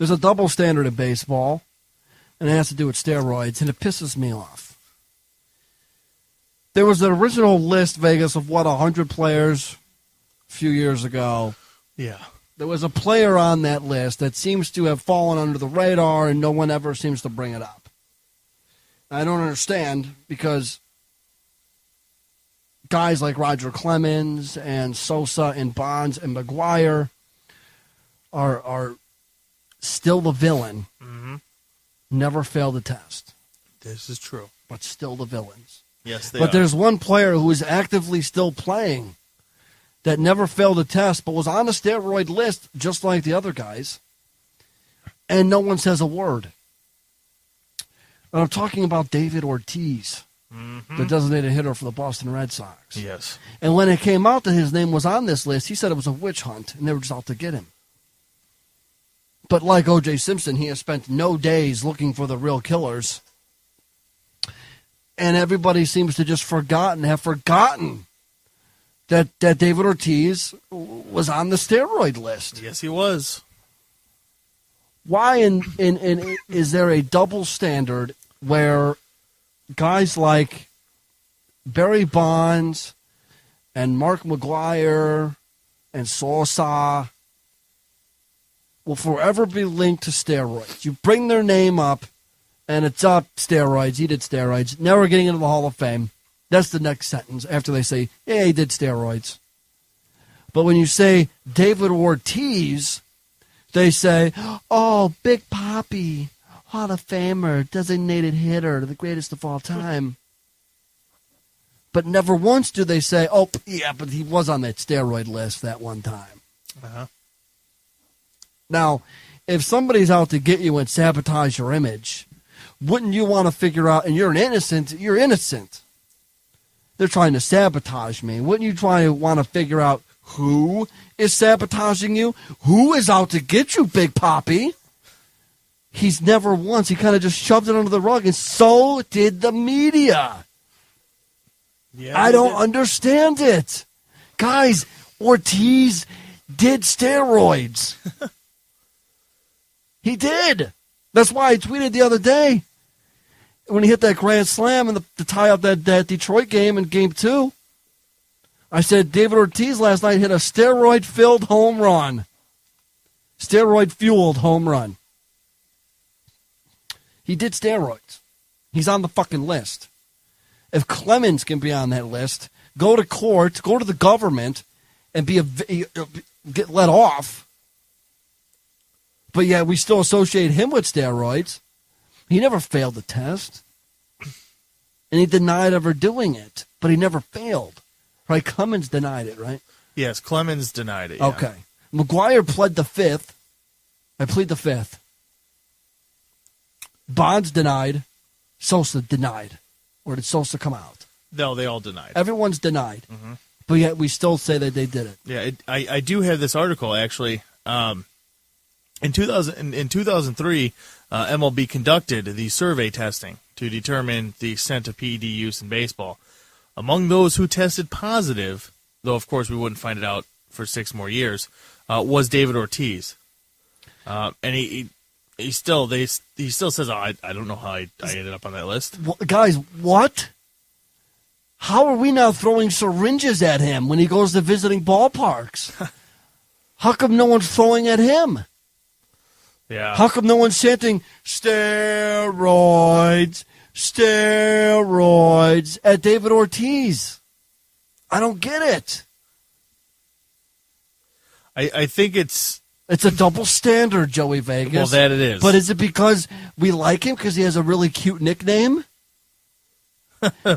There's a double standard in baseball, and it has to do with steroids, and it pisses me off. There was an original list, Vegas, of 100 players a few years ago. Yeah. There was a player on that list that seems to have fallen under the radar, and no one ever seems to bring it up. I don't understand, because guys like Roger Clemens and Sosa and Bonds and McGuire are still the villain. Mm-hmm. Never failed the test. This is true. But still the villains. Yes, they But are. there's one player who is actively still playing that never failed a test but was on the steroid list just like the other guys, and no one says a word. And I'm talking about David Ortiz, the designated hitter for the Boston Red Sox. Yes. And when it came out that his name was on this list, he said it was a witch hunt, and they were just out to get him. But like O.J. Simpson, he has spent no days looking for the real killers. And everybody seems to just have forgotten that David Ortiz was on the steroid list. Yes, he was. Why is there a double standard where guys like Barry Bonds and Mark McGuire and Sosa will forever be linked to steroids? You bring their name up, and it's up, steroids, he did steroids, never getting into the Hall of Fame. That's the next sentence after they say, yeah, he did steroids. But when you say David Ortiz, they say, oh, Big Papi, Hall of Famer, designated hitter, the greatest of all time. But never once do they say, oh, yeah, but he was on that steroid list that one time. Uh-huh. Now, if somebody's out to get you and sabotage your image, wouldn't you want to figure out, and you're innocent. They're trying to sabotage me. Wouldn't you want to figure out who is sabotaging you? Who is out to get you, Big Papi? He's never once. He kind of just shoved it under the rug, and so did the media. Yeah, I don't understand it. Guys, Ortiz did steroids. He did. That's why I tweeted the other day when he hit that grand slam and to tie up that Detroit game in Game 2. I said David Ortiz last night hit a steroid-filled home run. Steroid-fueled home run. He did steroids. He's on the fucking list. If Clemens can be on that list, go to court, go to the government, and get let off. But yeah, we still associate him with steroids. He never failed the test. And he denied ever doing it. But he never failed. Right? Clemens denied it, right? Yes, Clemens denied it. Yeah. Okay. McGuire pled the fifth. I plead the fifth. Bonds denied. Sosa denied. Or did Sosa come out? No, they all denied. Everyone's denied. Mm-hmm. But yet we still say that they did it. Yeah, I do have this article, actually. In 2003, MLB conducted the survey testing to determine the extent of PED use in baseball. Among those who tested positive, though of course we wouldn't find it out for 6 more years, was David Ortiz. And he still says, oh, I don't know how I ended up on that list. Guys, what? How are we now throwing syringes at him when he goes to visiting ballparks? How come no one's throwing at him? Yeah. How come no one's chanting steroids, steroids at David Ortiz? I don't get it. I think it's a double standard, Joey Vegas. Well, that it is. But is it because we like him because he has a really cute nickname?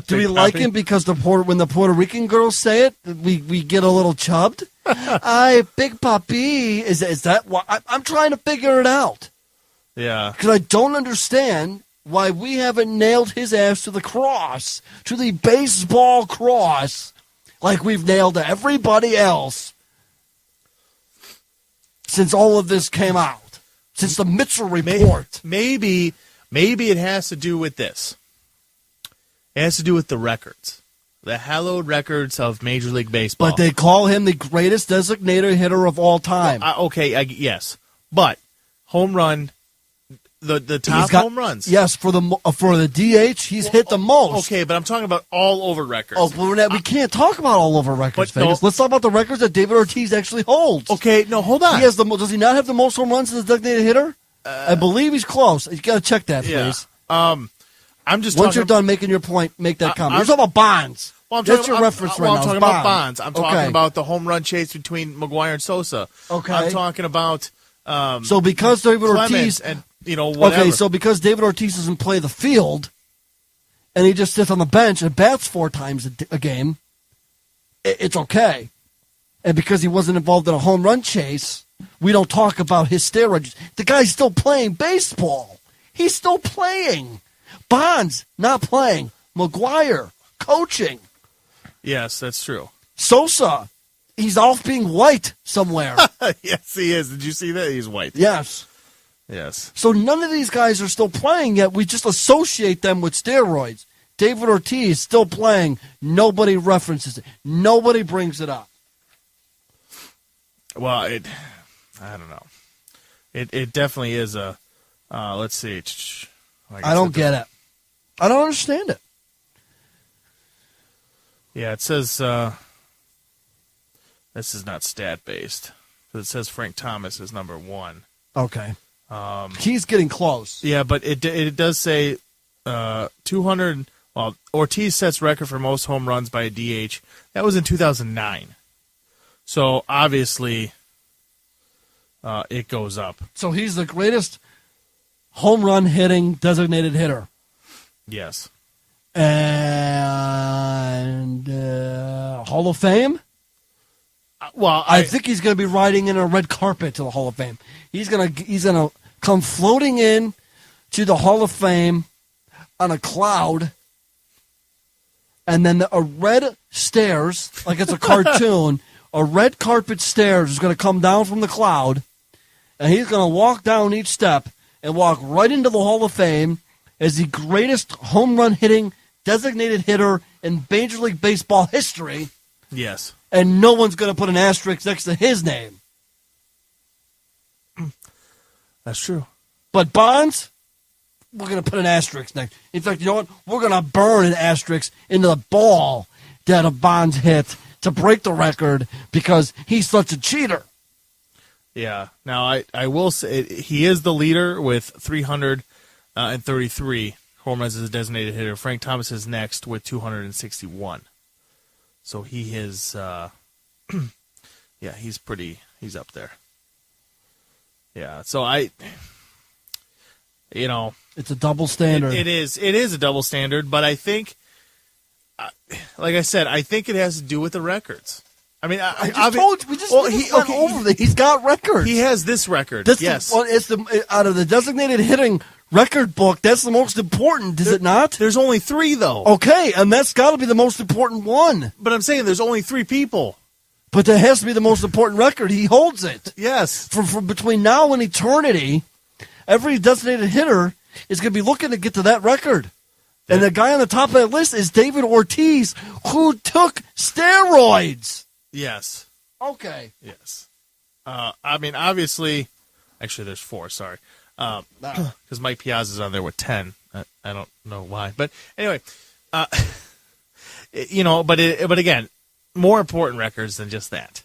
Do we like him because when the Puerto Rican girls say it, we get a little chubbed? Big Papi. Is that why? I'm trying to figure it out. Yeah. Because I don't understand why we haven't nailed his ass to the cross, to the baseball cross, like we've nailed everybody else since all of this came out, since the Mitchell report. Maybe it has to do with this. It has to do with the records. The hallowed records of Major League Baseball. But they call him the greatest designated hitter of all time. Okay, yes. But home run, the top He's got- home runs. Yes, for the DH, he's hit the most. Okay, but I'm talking about all over records. Oh, but we can't talk about all over records, But no- Vegas. Let's talk about the records that David Ortiz actually holds. Okay, no, hold on. He has does he not have the most home runs as a designated hitter? I believe he's close. You got to check that, Yeah. please. I'm just Once talking. you're done making your point, make that comment. I'm- You're talking about Bonds. Well, I'm That's talking, your I'm- reference well, right I'm now. talking is about Bonds. I'm talking Okay. about the home run chase between McGuire and Sosa. Okay. I'm talking about So because David Clemens Ortiz, and whatever. okay, so because David Ortiz doesn't play the field, and he just sits on the bench and bats 4 times a game, it's okay. And because he wasn't involved in a home run chase, we don't talk about his steroids. The guy's still playing baseball. He's still playing. Bonds not playing. McGuire coaching. Yes, that's true. Sosa, he's off being white somewhere. Yes, he is. Did you see that? He's white. Yes. Yes. So none of these guys are still playing yet. We just associate them with steroids. David Ortiz still playing. Nobody references it. Nobody brings it up. Well, I don't know. It definitely is a. Let's see. I don't get it. I don't understand it. Yeah, it says this is not stat based. It says Frank Thomas is number 1. Okay. He's getting close. Yeah, but it does say 200. Well, Ortiz sets record for most home runs by a DH. That was in 2009. So obviously, it goes up. So he's the greatest home run hitting designated hitter. Yes. And Hall of Fame? Well, I think he's going to be riding in a red carpet to the Hall of Fame. He's gonna come floating in to the Hall of Fame on a cloud, and then a red stairs, like it's a cartoon, a red carpet stairs is going to come down from the cloud, and he's going to walk down each step and walk right into the Hall of Fame as the greatest home run hitting designated hitter in Major League Baseball history. yes. And no one's going to put an asterisk next to his name. That's true. But Bonds, we're going to put an asterisk next. In fact, you know what? We're going to burn an asterisk into the ball that a Bonds hit to break the record because he's such a cheater. Yeah. Now, I will say he is the leader with 333 home runs as a designated hitter. Frank Thomas is next with 261. So he is, yeah, he's up there. Yeah. So It's a double standard. it is a double standard, but I think, like I said, I think it has to do with the records. I mean, I just told you. We just went over that. He's got records. He has this record. That's yes. it's out of the designated hitting record book, that's the most important, is it not? There's only 3, though. Okay, and that's got to be the most important one. But I'm saying there's only 3 people. But that has to be the most important record. He holds it. Yes. For between now and eternity, every designated hitter is going to be looking to get to that record. And the guy on the top of that list is David Ortiz, who took steroids. Yes. Okay. Yes. I mean, obviously, actually, there's 4. Sorry, because Mike Piazza's on there with 10. I don't know why, but anyway, but again, more important records than just that.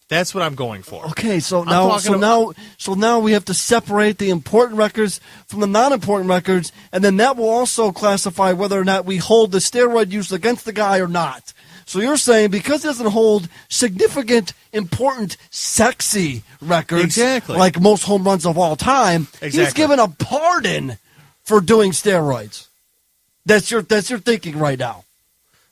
That's what I'm going for. Okay, so now we have to separate the important records from the non-important records, and then that will also classify whether or not we hold the steroid use against the guy or not. So you're saying because he doesn't hold significant, important, sexy records, exactly, like most home runs of all time, he's given a pardon for doing steroids. That's your thinking right now.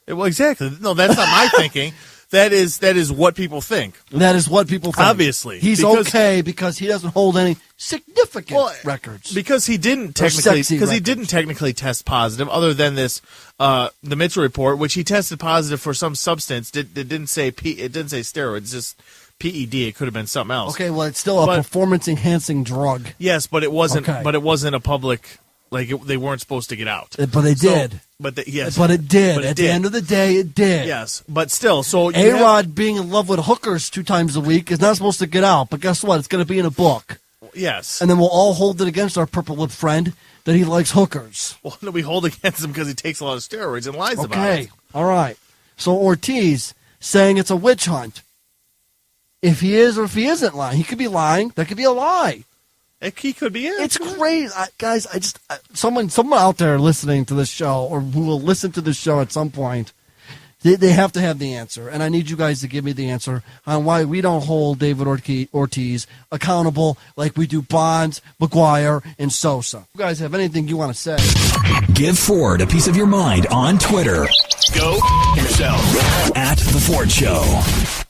Well, exactly. No, that's not my thinking. That is what people think. That is what people think. Obviously. He's okay because he doesn't hold any significant records. Because he didn't technically test positive, other than this the Mitchell report, which he tested positive for some substance. It didn't say steroids, just PED. It could have been something else. Okay, well, it's still a performance enhancing drug. Yes, but it wasn't. Okay. But it wasn't a public. They weren't supposed to get out. But they did. Yes. But it did. At the end of the day, it did. Yes, but still. So A-Rod being in love with hookers 2 times a week is not supposed to get out. But guess what? It's going to be in a book. Yes. And then we'll all hold it against our purple lip friend that he likes hookers. Well, no, we hold against him because he takes a lot of steroids and lies about it. Okay, all right. So Ortiz saying it's a witch hunt. If he is or if he isn't lying, he could be lying. That could be a lie. He could be it. It's crazy, guys. Someone out there listening to this show, or who will listen to this show at some point, they have to have the answer, and I need you guys to give me the answer on why we don't hold David Ortiz accountable like we do Bonds, McGuire, and Sosa. You guys have anything you want to say? Give Ford a piece of your mind on Twitter. Go yourself. @The Ford Show.